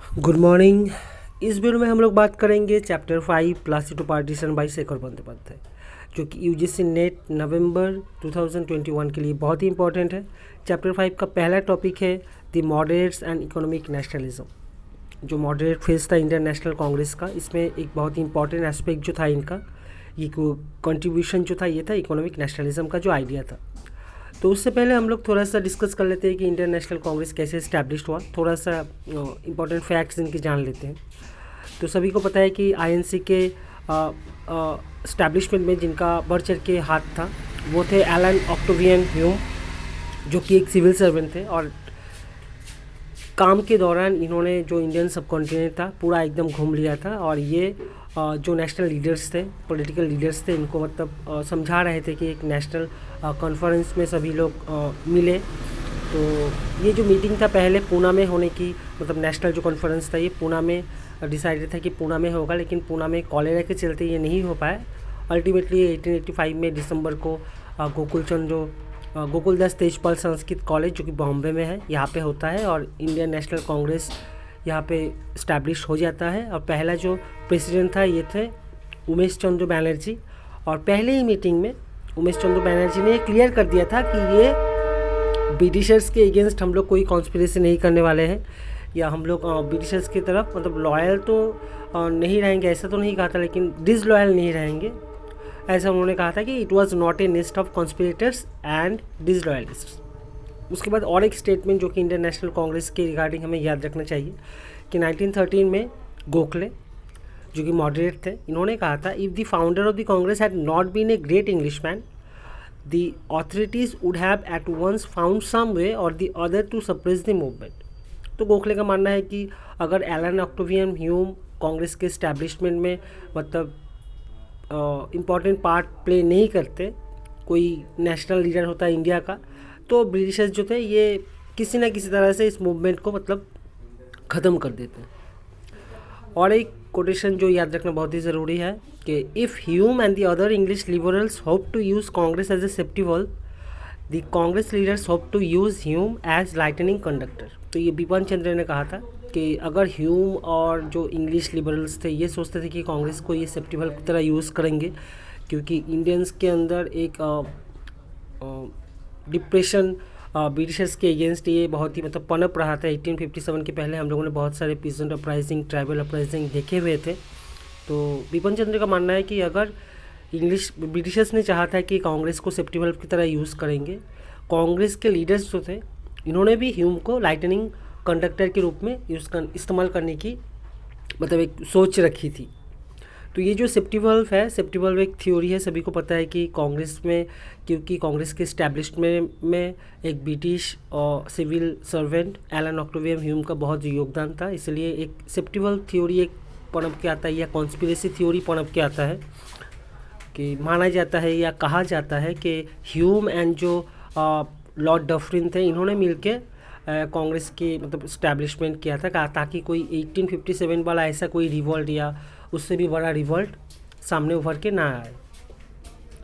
Good morning. इस video में हम लोग बात करेंगे chapter 5 Plassey to partition by Shekhar Bandyopadhyay, जो कि यूजीसी नेट नवंबर 2021 के लिए बहुत ही इंपॉर्टेंट है। चैप्टर 5 का पहला टॉपिक है the moderates and economic nationalism. जो मॉडरेट फेज था इंडियन नेशनल कांग्रेस का, इसमें एक बहुत ही इंपॉर्टेंट एस्पेक्ट जो था इनका, ये कंट्रीब्यूशन जो था ये था इकोनॉमिक नेशनलिज्म का जो आइडिया था। तो उससे पहले हम लोग थोड़ा सा डिस्कस कर लेते हैं कि इंडियन नेशनल कांग्रेस कैसे इस्टेब्लिश हुआ, थोड़ा सा इंपॉर्टेंट फैक्ट्स इनकी जान लेते हैं। तो सभी को पता है कि आईएनसी के इस्टेब्लिशमेंट में जिनका बढ़ चढ़ के हाथ था वो थे एलन ऑक्टेवियन ह्यूम, जो कि एक सिविल सर्वेंट थे। और काम के दौरान इन्होंने जो इंडियन सब कॉन्टिनेंट था पूरा एकदम घूम लिया था, और ये जो नेशनल लीडर्स थे, पॉलिटिकल लीडर्स थे, इनको मतलब समझा रहे थे कि एक नेशनल कॉन्फ्रेंस में सभी लोग मिले। तो ये जो मीटिंग था पहले पूना में होने की, मतलब नेशनल जो कॉन्फ्रेंस था ये पूना में डिसाइडेड था कि पूना में होगा, लेकिन पूना में कॉलेरा के चलते ये नहीं हो पाया। अल्टीमेटली 1885 में दिसंबर को गोकुलदास तेजपाल संस्कृत कॉलेज, जो कि बॉम्बे में है, यहाँ पे होता है, और इंडियन नेशनल कांग्रेस यहाँ पे इस्टेब्लिश हो जाता है। और पहला जो प्रेसिडेंट था ये थे उमेश चंद्र बनर्जी। और पहले ही मीटिंग में उमेश चंद्र बनर्जी ने क्लियर कर दिया था कि ये ब्रिटिशर्स के अगेंस्ट हम लोग कोई कॉन्स्पिरेसी नहीं करने वाले हैं, या हम लोग ब्रिटिशर्स की तरफ मतलब लॉयल तो नहीं रहेंगे, ऐसा तो नहीं कहा था, लेकिन डिसलॉयल नहीं रहेंगे, ऐसा उन्होंने कहा था कि it was not a list of conspirators and disloyalists. उसके बाद और एक स्टेटमेंट जो कि इंडियन नेशनल कांग्रेस के रिगार्डिंग हमें याद रखना चाहिए कि 1913 में गोखले, जो कि मॉडरेट थे, इन्होंने कहा था if the founder of the Congress had not been a great Englishman, the authorities would have at once found some way or the other to suppress the movement. तो गोखले का मानना है कि अगर एलन ऑक्टेवियन ह्यूम कांग्रेस के establishment में मतलब important part play नहीं करते, कोई नेशनल लीडर होता है इंडिया का, तो ब्रिटिशर्स जो थे ये किसी न किसी तरह से इस मूवमेंट को मतलब ख़त्म कर देते हैं। और एक कोटेशन जो याद रखना बहुत ही ज़रूरी है कि if Hume and the other English liberals hope to use Congress as a safety valve, the Congress leaders hope to use Hume as lightning conductor. तो ये बिपिन चंद्र ने कहा था कि अगर ह्यूम और जो इंग्लिश लिबरल्स थे ये सोचते थे कि कांग्रेस को ये सेफ्टी वॉल्व की तरह यूज़ करेंगे, क्योंकि इंडियंस के अंदर एक डिप्रेशन ब्रिटिशर्स के अगेंस्ट ये बहुत ही मतलब पनप रहा था। 1857 के पहले हम लोगों ने बहुत सारे पीसेंट अपराइजिंग, ट्राइबल अपराइजिंग देखे हुए थे। तो बिपिन चंद्र का मानना है कि अगर ब्रिटिशर्स ने चाहा था कि कांग्रेस को सेफ्टी वॉल्व की तरह यूज़ करेंगे, कांग्रेस के लीडर्स जो थे इन्होंने भी ह्यूम को लाइटनिंग कंडक्टर के रूप में इस्तेमाल करने की मतलब एक सोच रखी थी। तो ये जो सेफ्टी वॉल्व है, सेफ्टी वॉल्व एक थ्योरी है, सभी को पता है कि कांग्रेस में, क्योंकि कांग्रेस के इस्टेब्लिशमेंट में एक ब्रिटिश और civil servant Allan Octavian Hume का बहुत योगदान था, इसलिए एक सेफ्टी वॉल्व थ्योरी एक पनप के आता है, या कॉन्स्पिरेसी थ्योरी पनप के आता है कि माना जाता है या कहा जाता है कि ह्यूम एंड जो लॉर्ड डफरिन थे इन्होंने मिलके कांग्रेस की मतलब इस्टेब्लिशमेंट किया था, ताकि कोई 1857 वाला ऐसा कोई रिवॉल्ट या उससे भी बड़ा रिवॉल्ट सामने उभर के ना आए।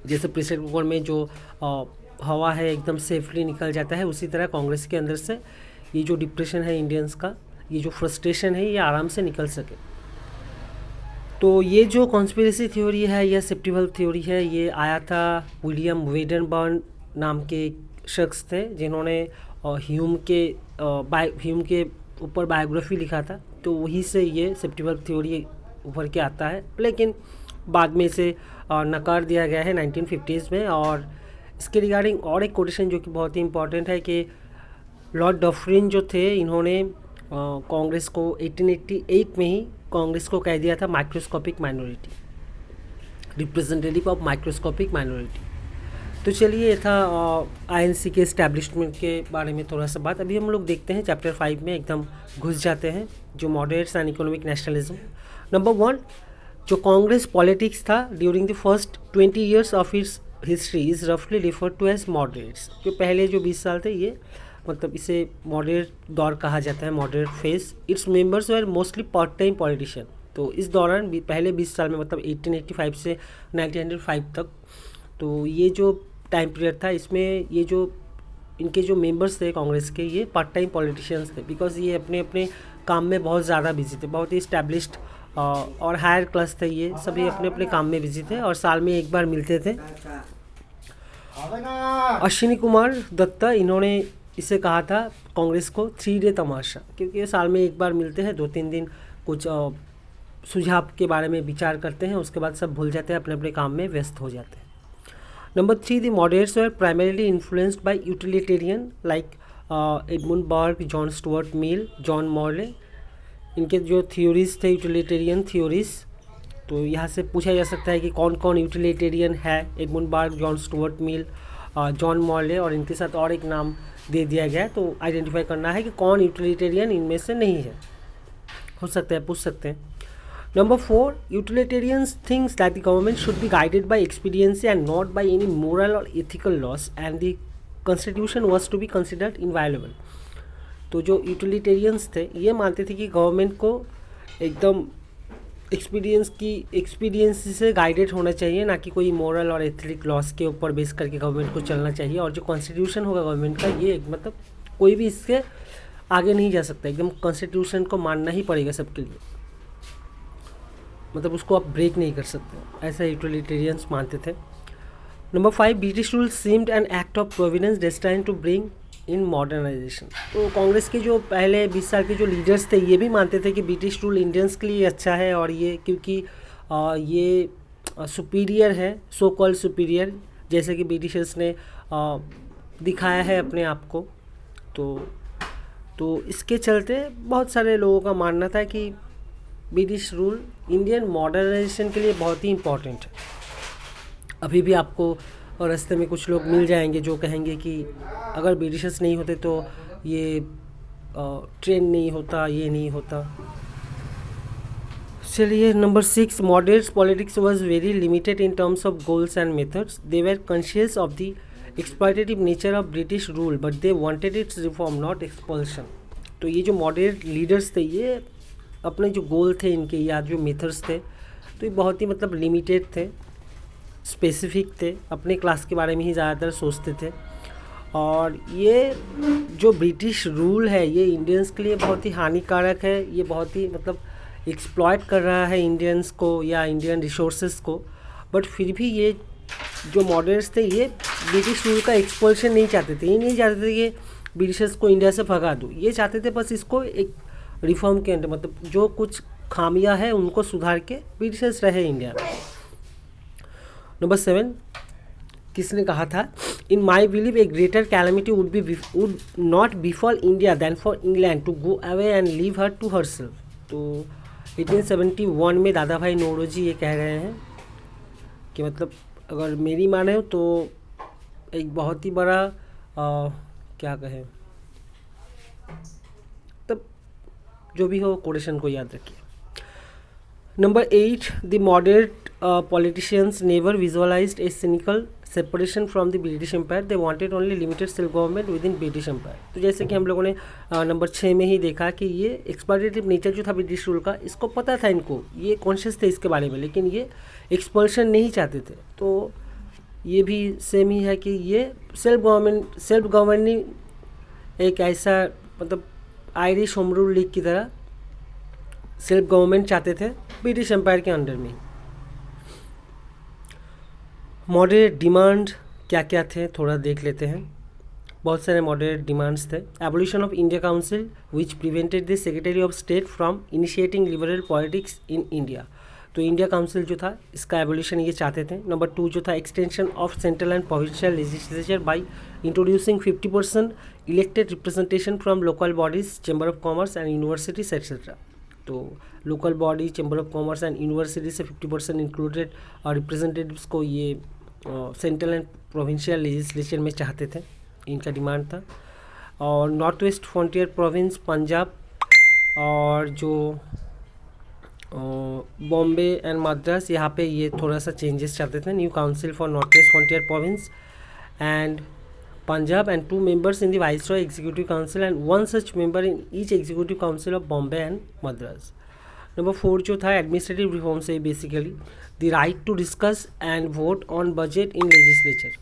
जैसे प्रेशर कुकर में जो हवा है एकदम सेफली निकल जाता है, उसी तरह कांग्रेस के अंदर से ये जो डिप्रेशन है इंडियंस का, ये जो फ्रस्ट्रेशन है, ये आराम से निकल सके। तो ये जो कॉन्स्पिरेसी थ्योरी है या सेफ्टी वॉल्व थ्योरी है, ये आया था विलियम वेडनबर्न नाम के शख्स थे, जिन्होंने ह्यूम के ऊपर बायोग्राफी लिखा था। तो वहीं से ये सेफ्टी वॉल्व थ्योरी उभर के आता है, लेकिन बाद में इसे नकार दिया गया है 1950s में। और इसके रिगार्डिंग और एक कोटेशन जो कि बहुत ही इंपॉर्टेंट है कि लॉर्ड डफरिन जो थे इन्होंने कांग्रेस को 1888 में ही कांग्रेस को कह दिया था microscopic minority, representative of microscopic minority. तो चलिए ये था आईएनसी के इस्टेब्लिशमेंट के बारे में थोड़ा सा बात। अभी हम लोग देखते हैं चैप्टर 5 में एकदम घुस जाते हैं, जो moderates and economic nationalism. Number 1, जो कांग्रेस पॉलिटिक्स था during the first 20 years of its history is रफली रिफर्ड टू एज मॉडरेट्स। जो पहले जो 20 साल थे ये मतलब इसे मॉडरेट दौर कहा जाता है, moderate phase. Its members were mostly part time politician. तो इस दौरान पहले 20 साल में मतलब 1885 से 1905 तक, तो ये जो टाइम पीरियड था इसमें ये जो इनके जो मेंबर्स थे कांग्रेस के, ये पार्ट टाइम पॉलिटिशियंस थे, बिकॉज ये अपने अपने काम में बहुत ज़्यादा बिजी थे, बहुत ही इस्टेब्लिश्ड और हायर क्लास थे, ये सभी अपने अपने काम में बिजी थे और साल में एक बार मिलते थे। अश्विनी कुमार दत्ता, इन्होंने इसे कहा था कांग्रेस को 3 डे तमाशा, क्योंकि ये साल में एक बार मिलते हैं, 2-3 दिन कुछ सुझाव के बारे में विचार करते हैं, उसके बाद सब भूल जाते हैं, अपने अपने काम में व्यस्त हो जाते हैं। Number 3, the moderates were primarily influenced by utilitarian like Edmund Burke, John Stuart Mill, John Morley. इनके जो थ्योरीज थे यूटिलिटेरियन थ्योरीज, तो यहाँ से पूछा जा सकता है कि कौन कौन यूटिलिटेरियन है। Edmund Burke, John Stuart Mill, John Morley, और इनके साथ और एक नाम दे दिया गया है, तो आइडेंटिफाई करना है कि कौन यूटिलिटेरियन इनमें से नहीं है, हो सकता है पूछ सकते हैं। Number 4, utilitarians thinks that the government should be guided by expediency and not by any moral or ethical laws, and the constitution was to be considered inviolable. तो जो यूटिलिटेरियंस थे ये मानते थे कि गवर्नमेंट को एकदम एक्सपीडियंसी से गाइडेड होना चाहिए, ना कि कोई मोरल और एथिक लॉस के ऊपर बेस करके गवर्नमेंट को चलना चाहिए। और जो कॉन्स्टिट्यूशन होगा गवर्नमेंट का, ये मतलब कोई भी इससे आगे नहीं जा सकता, एकदम कॉन्स्टिट्यूशन को मानना ही पड़ेगा सबके लिए, मतलब उसको आप ब्रेक नहीं कर सकते, ऐसा यूटिलिटेरियंस मानते थे। Number 5, British rule seemed an act of providence destined to bring in modernisation. तो कांग्रेस के जो पहले 20 साल के जो लीडर्स थे ये भी मानते थे कि ब्रिटिश रूल इंडियंस के लिए अच्छा है, और ये क्योंकि ये सुपीरियर है, सो कॉल्ड सुपीरियर, जैसे कि ब्रिटिशर्स ने दिखाया है अपने आप को। तो इसके चलते बहुत सारे लोगों का मानना था कि ब्रिटिश रूल इंडियन मॉडर्नाइजेशन के लिए बहुत ही इम्पॉर्टेंट है। अभी भी आपको रास्ते में कुछ लोग मिल जाएंगे जो कहेंगे कि अगर ब्रिटिशर्स नहीं होते तो ये ट्रेन नहीं होता, ये नहीं होता। चलिए number 6, moderates politics was very limited in terms of goals and methods. They were conscious of the exploitative nature of British rule but they wanted it's reform not expulsion. तो ये जो मॉडरेट लीडर्स थे ये अपने जो गोल थे इनके या जो मेथड्स थे, तो ये बहुत ही मतलब लिमिटेड थे, स्पेसिफिक थे, अपने क्लास के बारे में ही ज़्यादातर सोचते थे। और ये जो ब्रिटिश रूल है ये इंडियंस के लिए बहुत ही हानिकारक है, ये बहुत ही मतलब एक्सप्लॉयट कर रहा है इंडियंस को या इंडियन रिसोर्सेज को। बट फिर भी ये जो मॉडरेट्स थे ये ब्रिटिश रूल का एक्सपल्शन नहीं चाहते थे, ये नहीं चाहते थे कि ब्रिटिशर्स को इंडिया से भगा दो, ये चाहते थे बस इसको एक रिफॉर्म के अंदर, मतलब जो कुछ खामियां है उनको सुधार के ब्रिटिशर्स रहे इंडिया में। नंबर 7, किसने कहा था, in my believe a greater calamity would not befall India than for England to go away and leave her to herself. तो 1871 में दादा भाई नौरोजी ये कह रहे हैं कि मतलब अगर मेरी माने तो एक बहुत ही बड़ा क्या कहें, तब जो भी हो कोटेशन को याद रखिए। Number 8, the moderate politicians never visualized a cynical separation from the British Empire. They wanted only limited self government within British Empire. तो जैसे कि हम लोगों ने नंबर 6 में ही देखा कि ये एक्सप्लॉयटेटिव नेचर जो था ब्रिटिश रूल का, इसको पता था इनको, ये कॉन्शियस थे इसके बारे में, लेकिन ये एक्सपल्शन नहीं चाहते थे। तो ये भी सेम ही है कि ये सेल्फ गवर्निंग एक ऐसा मतलब आयरिश होम रूल लीग की तरह सेल्फ गवर्नमेंट चाहते थे ब्रिटिश एम्पायर के अंडर में। मॉडरेट डिमांड क्या क्या थे थोड़ा देख लेते हैं। बहुत सारे मॉडरेट डिमांड्स थे। Abolition of India council which prevented the secretary of state from initiating liberal politics in India. तो इंडिया काउंसिल जो था इसका एबोलिशन ये चाहते थे। नंबर 2 जो था extension of central and provincial legislature by introducing 50% elected representation from local bodies, chamber of commerce and universities etcetera. तो local body, chamber of commerce and university से 50% इंक्लूडेड और रिप्रेजेंटेटिव्स को ये सेंट्रल एंड प्रोविंशियल लेजिस्लेचर में चाहते थे, इनका demand था। और north west frontier province Punjab और जो बॉम्बे एंड मद्रास, यहाँ पे ये थोड़ा सा चेंजेस चाहते थे। New council for north west frontier province and Punjab and 2 members in the Viceroy Executive Council and 1 such member in each Executive Council of Bombay and Madras. Number 4 जो था एडमिनिस्ट्रेटिव रिफॉर्म से basically the right to discuss and vote on budget in legislature.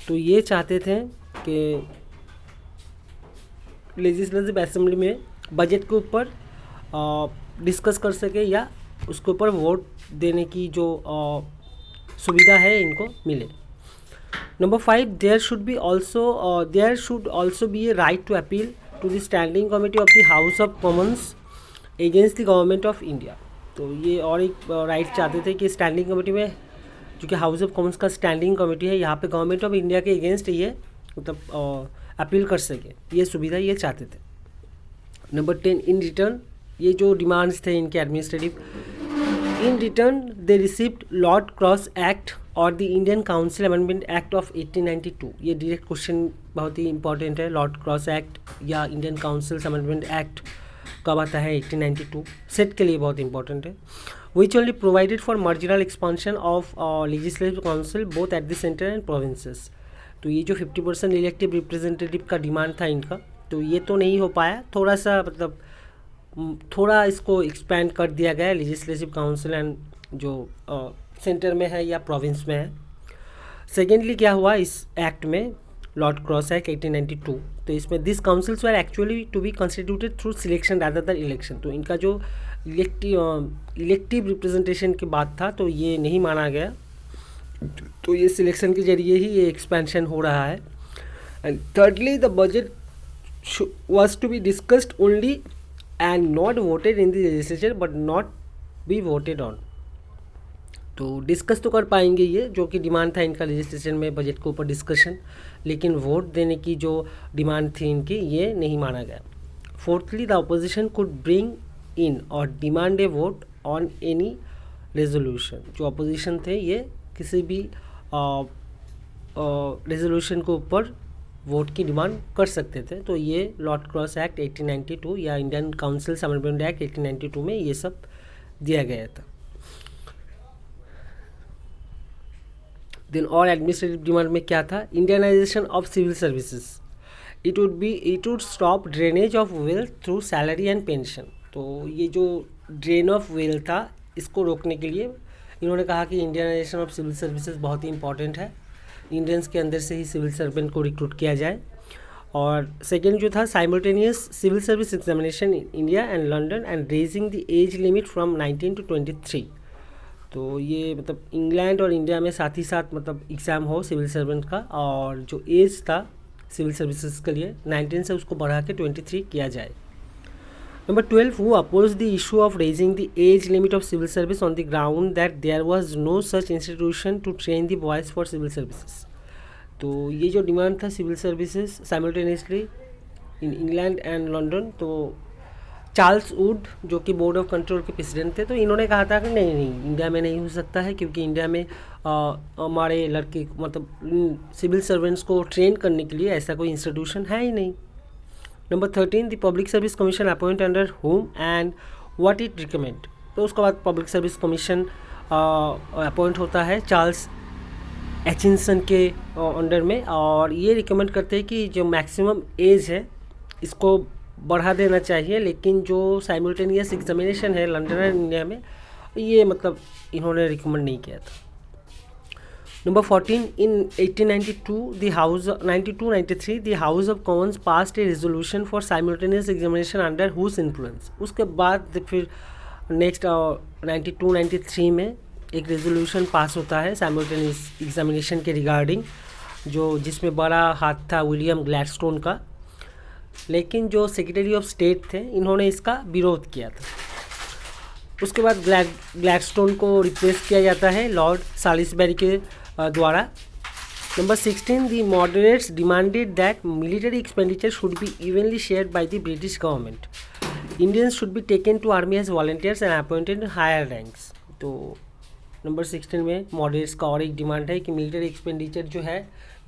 तो ये चाहते थे कि legislative assembly में budget के ऊपर डिस्कस कर सके या उसके ऊपर वोट देने की जो सुविधा है इनको मिले। Number 5, there should also be a right to appeal to the standing committee of the House of Commons against the government of India. तो ये और एक राइट चाहते थे कि स्टैंडिंग कमेटी में, जो कि हाउस ऑफ कॉमन्स का स्टैंडिंग कमेटी है, यहाँ पे गवर्नमेंट ऑफ इंडिया के अगेंस्ट ये मतलब अपील कर सके, ये सुविधा ये चाहते थे। नंबर 10, इन रिटर्न, ये जो डिमांड्स थे इनके administrative, in return they received Lord Cross Act और the Indian Council Amendment Act of 1892। ये डायरेक्ट क्वेश्चन बहुत ही इंपॉर्टेंट है। लॉर्ड क्रॉस एक्ट या इंडियन काउंसिल अमेंडमेंट एक्ट कब आता है? 1892। सेट के लिए बहुत इंपॉर्टेंट है। Which only provided for marginal expansion of legislative council both at the centre and provinces. तो ये जो 50% इलेक्टिव रिप्रेजेंटेटिव का डिमांड था इनका, तो ये तो नहीं हो पाया, थोड़ा सा मतलब थोड़ा इसको एक्सपैंड कर दिया गया लेजिस्लेटिव काउंसिल एंड जो सेंटर में है या प्रोविंस में है। सेकेंडली क्या हुआ इस एक्ट में, लॉर्ड क्रॉस एक्ट 1892, तो इसमें this councils were actually to be constituted through selection rather than election. तो इनका जो इलेक्टिव रिप्रेजेंटेशन की बात था तो ये नहीं माना गया, तो ये सिलेक्शन के जरिए ही ये एक्सपेंशन हो रहा है। And thirdly the budget was to be discussed only and not voted in the legislature but not be voted on। तो डिस्कस तो कर पाएंगे ये, जो कि डिमांड था इनका लेजिस्लेशन में बजट के ऊपर डिस्कशन, लेकिन वोट देने की जो डिमांड थी इनकी ये नहीं माना गया। Fourthly the opposition could bring in और demand a vote on any resolution. जो अपोजिशन थे ये किसी भी रेजोल्यूशन के ऊपर वोट की डिमांड कर सकते थे। तो ये लॉर्ड क्रॉस एक्ट 1892 या इंडियन काउंसिल अमेंडमेंट एक्ट 1892 में ये सब दिया गया था। देन और एडमिनिस्ट्रेटिव डिमांड में क्या था? Indianisation of civil services. It would stop drainage of wealth through salary and pension. तो ये जो ड्रेन ऑफ वेल्थ था इसको रोकने के लिए इन्होंने कहा कि इंडियनाइजेशन ऑफ सिविल सर्विसेज बहुत ही इंपॉर्टेंट है, इंडियंस के अंदर से ही सिविल सर्वेंट को रिक्रूट किया जाए। और सेकेंड जो था, simultaneous civil service examination in India and London and raising the age limit from 19 to 23। तो ये मतलब इंग्लैंड और इंडिया में साथ ही साथ मतलब एग्ज़ाम हो सिविल सर्वेंट का, और जो एज था सिविल सर्विसेज के लिए 19 से उसको बढ़ा के 23 किया जाए। Number 12, who opposed the issue of raising the age limit of civil service on the ground that there was no such institution to train the boys for civil services। तो ये जो डिमांड था civil services simultaneously in England and London, तो Charles Wood जो कि board of control के president थे, तो इन्होंने कहा था कि नहीं इंडिया में नहीं हो सकता है, क्योंकि इंडिया में हमारे लड़के मतलब सिविल सर्वेंट्स को ट्रेन करने के लिए ऐसा कोई इंस्टीट्यूशन है ही नहीं। Number 13, the public service commission appoint under home and what it recommend. तो उसके बाद पब्लिक सर्विस कमीशन अपॉइंट होता है चार्ल्स एचिंसन के अंडर में, और ये रिकमेंड करते हैं कि जो मैक्सिमम एज है इसको बढ़ा देना चाहिए, लेकिन जो साइमल्टेनियस एग्जामिनेशन है लंदन और इंडिया में ये मतलब इन्होंने रिकमेंड नहीं किया था। Number 14, in 1892 the House of Commons passed a resolution for simultaneous examination under whose influence। उसके बाद फिर नेक्स्ट 92-93 में एक रेजोल्यूशन पास होता है साइमल्टेनियस एग्जामिनेशन के रिगार्डिंग, जो जिसमें बड़ा हाथ था विलियम ग्लैडस्टोन का, लेकिन जो सेक्रेटरी ऑफ स्टेट थे इन्होंने इसका विरोध किया था। उसके बाद ग्लैडस्टोन को रिप्लेस किया जाता है लॉर्ड सालिसबरी के द्वारा। Number 16, the moderates demanded that military expenditure should be evenly shared by the British government. Indians should be taken to army as volunteers and appointed in higher ranks. तो number 16 में moderates का और एक demand है कि military expenditure जो है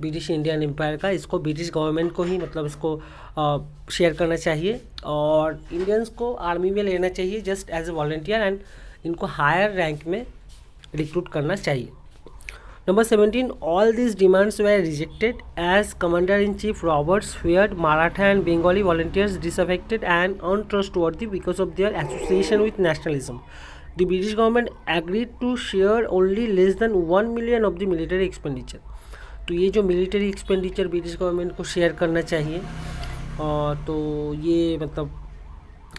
British Indian empire का, इसको ब्रिटिश गवर्नमेंट को ही मतलब इसको शेयर करना चाहिए, और इंडियंस को आर्मी में लेना चाहिए just as a volunteer, and इनको हायर रैंक में रिक्रूट करना चाहिए। Number 17, all these demands were rejected as Commander-in-Chief Roberts feared Maratha and Bengali volunteers disaffected and untrustworthy because of their association with nationalism. The British government agreed to share only less than 1 million of the military expenditure। तो ये जो military expenditure British government को share करना चाहिए, तो ये मतलब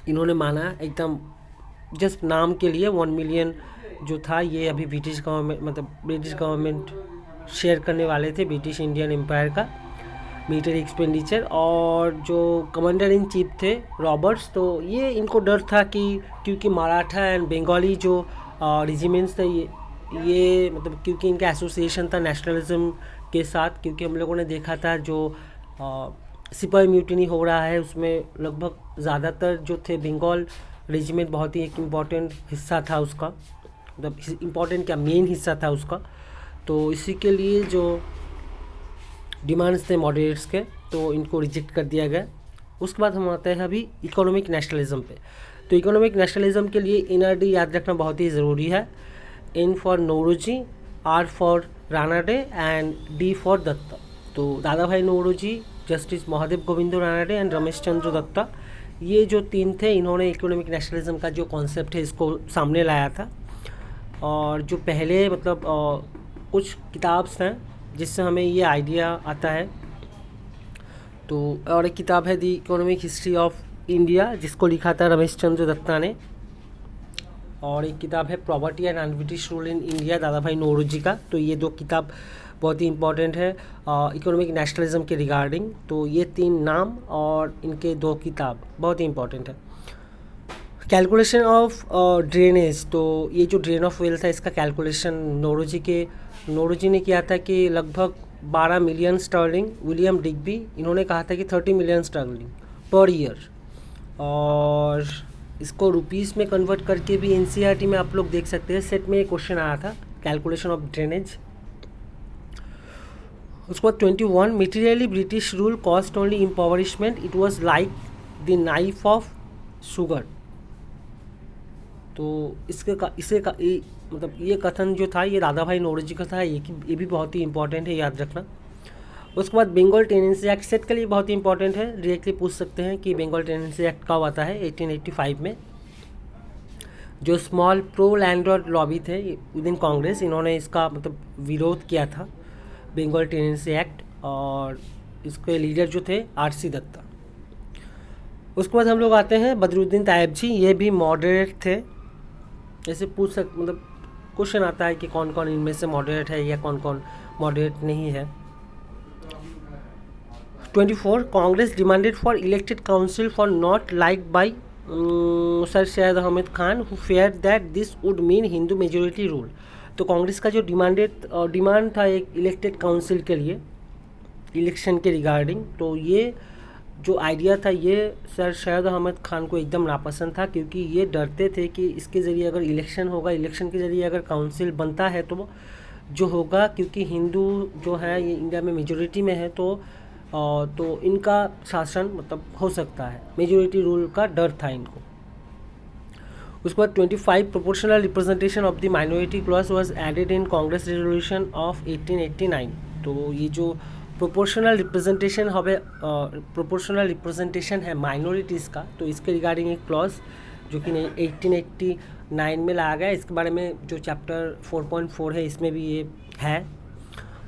इन्होंने माना एकदम जस्ट नाम के लिए 1 मिलियन जो था ये अभी ब्रिटिश गवर्नमेंट शेयर करने वाले थे ब्रिटिश इंडियन एम्पायर का मिलिट्री एक्सपेंडिचर। और जो कमांडर इन चीफ थे रॉबर्ट्स, तो ये इनको डर था कि क्योंकि मराठा एंड बंगाली जो रेजिमेंट्स थे ये मतलब क्योंकि इनका एसोसिएशन था नेशनलिज्म के साथ, क्योंकि हम लोगों ने देखा था जो सिपाही म्यूटिनी हो रहा है उसमें लगभग ज़्यादातर जो थे बंगाल रेजिमेंट बहुत ही एक इम्पॉर्टेंट हिस्सा था उसका, मतलब इम्पॉर्टेंट क्या मेन हिस्सा था उसका। तो इसी के लिए जो डिमांड्स थे मॉडरेट्स के तो इनको रिजेक्ट कर दिया गया। उसके बाद हम आते हैं अभी इकोनॉमिक नेशनलिज्म पे। तो इकोनॉमिक नेशनलिज्म के लिए NRD याद रखना बहुत ही ज़रूरी है। N for Naoroji, R for Ranade and D for Datta. तो Dadabhai Naoroji, justice Mahadev Govind Ranade and Ramesh Chandra Datta, ये जो तीन थे इन्होंने इकोनॉमिक नेशनलिज्म का जो कॉन्सेप्ट है इसको सामने लाया था। और जो पहले मतलब कुछ किताब्स हैं जिससे हमें ये आइडिया आता है। तो और एक किताब है the economic history of India जिसको लिखा था रमेश चंद्र दत्ता ने, और एक किताब है property and un British rule in India दादा भाई नौरोजी का। तो ये दो किताब बहुत ही इंपॉर्टेंट है इकोनॉमिक नेशनलिज्म के रिगार्डिंग। तो ये तीन नाम और इनके दो किताब बहुत ही इंपॉर्टेंट है। कैलकुलेशन ऑफ ड्रेनेज, तो ये जो ड्रेन ऑफ वेल्थ है इसका कैलकुलेशन नौरोजी ने किया था कि लगभग 12 मिलियन स्टर्लिंग। विलियम डिग्बी इन्होंने कहा था कि 30 मिलियन स्टर्लिंग पर ईयर, और इसको रुपीस में कन्वर्ट करके भी NCERT में आप लोग देख सकते हैं, सेट में एक क्वेश्चन आया था कैलकुलेशन ऑफ ड्रेनेज। उसके बाद 21 materially British rule cost only impoverishment, it was like the knife of sugar. तो मतलब ये कथन जो था ये दादा भाई नौरोजी का था, ये भी बहुत ही इंपॉर्टेंट है, याद रखना। उसके बाद बंगाल टेनेंसी एक्ट सेट के लिए बहुत ही इंपॉर्टेंट है, डायरेक्टली पूछ सकते हैं कि बंगाल टेनेंसी एक्ट कब आता है। 1885 में जो स्मॉल प्रो लैंडलॉर्ड लॉबी थे विद इन कांग्रेस, इन्होंने इसका मतलब विरोध किया था बंगाल टेनेंसी एक्ट, और इसके लीडर जो थे RC दत्ता। उसके बाद हम लोग आते हैं बदरुद्दीन तायब जी, ये भी मॉडरेट थे। जैसे मतलब क्वेश्चन आता है कि कौन कौन इनमें से मॉडरेट है या कौन कौन मॉडरेट नहीं है। 24 Congress demanded for elected council for not like by sir Syed Ahmad Khan who fear that this would mean Hindu majority rule. तो कांग्रेस का जो डिमांड था एक इलेक्टेड काउंसिल के लिए इलेक्शन के रिगार्डिंग, तो ये जो आइडिया था ये सर सैयद अहमद खान को एकदम नापसंद था, क्योंकि ये डरते थे कि इसके ज़रिए अगर इलेक्शन होगा, इलेक्शन के ज़रिए अगर काउंसिल बनता है तो जो होगा, क्योंकि हिंदू जो है ये इंडिया में मेजोरिटी में है, तो इनका शासन मतलब हो सकता है, मेजोरिटी रूल का डर था इनको। उसके बाद 25 proportional representation of the minority clause was added in Congress resolution of 1889। तो ये जो प्रोपोर्शनल रिप्रेजेंटेशन है माइनॉरिटीज़ का, तो इसके रिगार्डिंग एक क्लॉज जो कि 1889 में लाया गया। इसके बारे में जो चैप्टर 4.4 है इसमें भी ये है।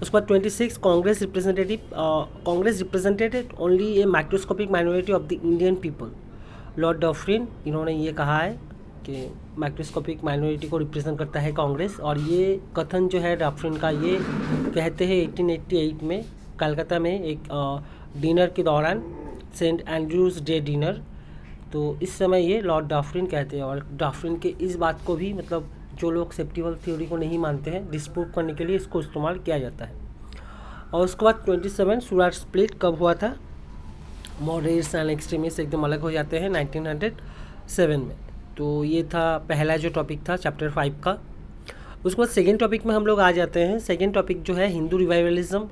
उसके बाद 26 Congress represented only A microscopic minority of the Indian people. Lord Dufferin इन्होंने ये कहा है कि माइक्रोस्कोपिक माइनॉरिटी को रिप्रेजेंट करता है कांग्रेस, और ये कथन जो है डफरिन का ये कहते हैं 1888 में कलकत्ता में एक डिनर के दौरान, सेंट एंड्रूज डे डिनर, तो इस समय ये लॉर्ड डफरिन कहते हैं। और डफरिन के इस बात को भी मतलब जो लोग सेप्टिवल थ्योरी को नहीं मानते हैं डिस्प्रूव करने के लिए इसको इस्तेमाल किया जाता है। और उसके बाद 27 सूरत स्प्लिट कब हुआ था, मॉडरेट्स एंड एक्सट्रीमिस्ट एकदम अलग हो जाते हैं 1907 में। तो ये था पहला जो टॉपिक था चैप्टर 5 का। उसके बाद सेकेंड टॉपिक में हम लोग आ जाते हैं। सेकेंड टॉपिक जो है हिंदू रिवाइवलिज्म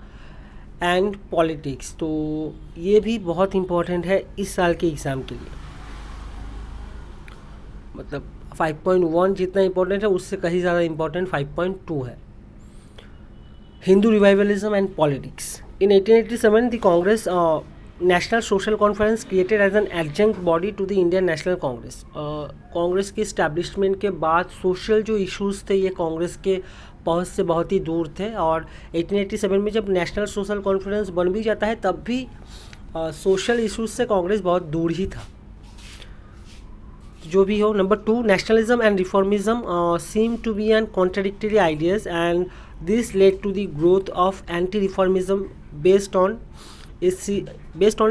एंड पॉलिटिक्स। तो ये भी बहुत इंपॉर्टेंट है इस साल के एग्ज़ाम के लिए, मतलब 5.1 जितना इंपॉर्टेंट है उससे कहीं ज़्यादा इंपॉर्टेंट 5.2 है। Hindu revivalism and politics. In 1887 the Congress National Social Conference created as an adjunct body to the Indian National Congress. Congress के इस्टेब्लिशमेंट के बाद सोशल जो इश्यूज़ थे ये कांग्रेस के पहुंच से बहुत ही दूर थे, और 1887 में जब नेशनल सोशल कॉन्फ्रेंस बन भी जाता है तब भी सोशल इश्यूज से कांग्रेस बहुत दूर ही था। जो भी हो, number 2, nationalism and reformism seem to be an contradictory ideas and this led to the growth of anti reformism based on a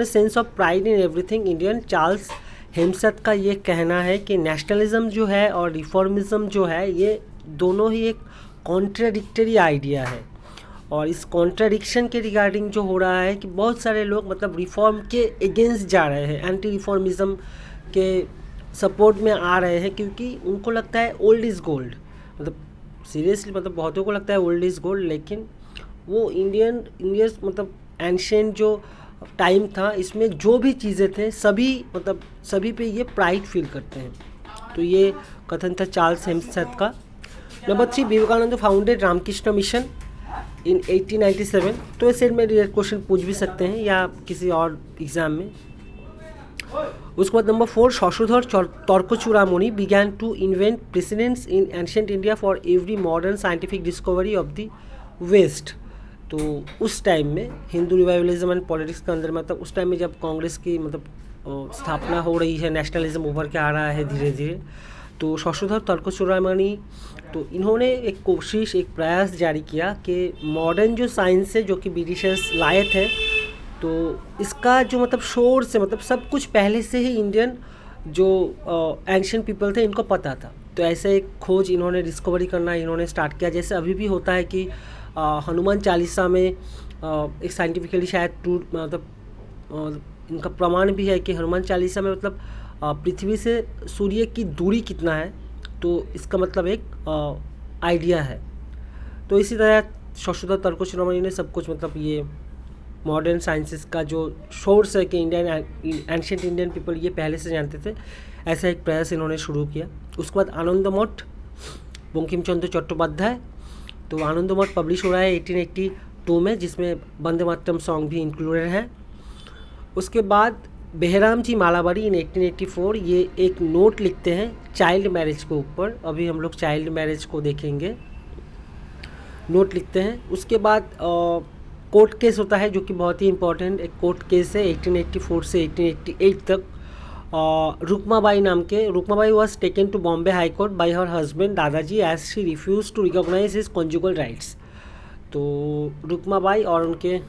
sense of pride in everything Indian. Charles Heimsath का ये कहना है कि नेशनलिज्म जो है और रिफॉर्मिज्म जो है ये दोनों ही एक कॉन्ट्राडिक्टरी आइडिया है, और इस कॉन्ट्राडिक्शन के रिगार्डिंग जो हो रहा है कि बहुत सारे लोग मतलब रिफॉर्म के अगेंस्ट जा रहे हैं, एंटी रिफॉर्मिज्म के सपोर्ट में आ रहे हैं, क्योंकि उनको लगता है ओल्ड इज़ गोल्ड। मतलब सीरियसली, मतलब बहुतों को लगता है ओल्ड इज़ गोल्ड, लेकिन वो इंडियन मतलब एंशिएंट जो टाइम था इसमें जो भी चीज़ें थे सभी पे ये प्राइड फील करते हैं। तो ये कथन था चार्ल्स हेम्सथ का। Number 3, Vivekananda founded Ramakrishna Mission in 1897। तो इस सेट में क्वेश्चन पूछ भी सकते हैं या किसी और एग्जाम में। उसके बाद number 4, Shashadhar Tarkachudamani began to invent precedents in ancient India for every modern scientific discovery of the west. तो उस टाइम में हिंदू रिवाइवलिज्म एंड पॉलिटिक्स के अंदर मतलब उस टाइम में जब कांग्रेस की मतलब स्थापना हो रही है, नेशनलिज्म उभर के आ रहा है धीरे धीरे, तो शशधर तर्कचूड़ामणि तो इन्होंने एक कोशिश, एक प्रयास जारी किया कि मॉडर्न जो साइंस है जो कि ब्रिटिशर्स लाए थे, तो इसका जो मतलब शोर से मतलब सब कुछ पहले से ही इंडियन जो एंशिएंट पीपल थे इनको पता था। तो ऐसे एक खोज इन्होंने डिस्कवरी करना इन्होंने स्टार्ट किया। जैसे अभी भी होता है कि हनुमान चालीसा में एक साइंटिफिकली शायद मतलब इनका प्रमाण भी है कि हनुमान चालीसा में मतलब पृथ्वी से सूर्य की दूरी कितना है, तो इसका मतलब एक आइडिया है। तो इसी तरह शशधर तर्कचूड़ामणि ने सब कुछ मतलब ये मॉडर्न साइंसेस का जो सोर्स है कि इंडियन एंशिएंट इंडियन पीपल ये पहले से जानते थे, ऐसा एक प्रयास इन्होंने शुरू किया। उसके बाद आनंदमठ बंकिम चंद्र चट्टोपाध्याय, तो आनंदमठ पब्लिश हो रहा है 1882 में, जिसमें वंदे मातरम सॉन्ग भी इंक्लूडेड है। उसके बाद बेहराम जी मालाबारी इन 1884 ये एक नोट लिखते हैं चाइल्ड मैरिज के ऊपर। अभी हम लोग चाइल्ड मैरिज को देखेंगे, नोट लिखते हैं। उसके बाद कोर्ट केस होता है जो कि बहुत ही इंपॉर्टेंट एक कोर्ट केस है 1884 से 1888 तक। रुक्माबाई नाम के, Rukhmabai was taken to Bombay High Court by her husband Dadaji as she refuse to recognise his conjugal rights. तो रुक्माबाई और उनके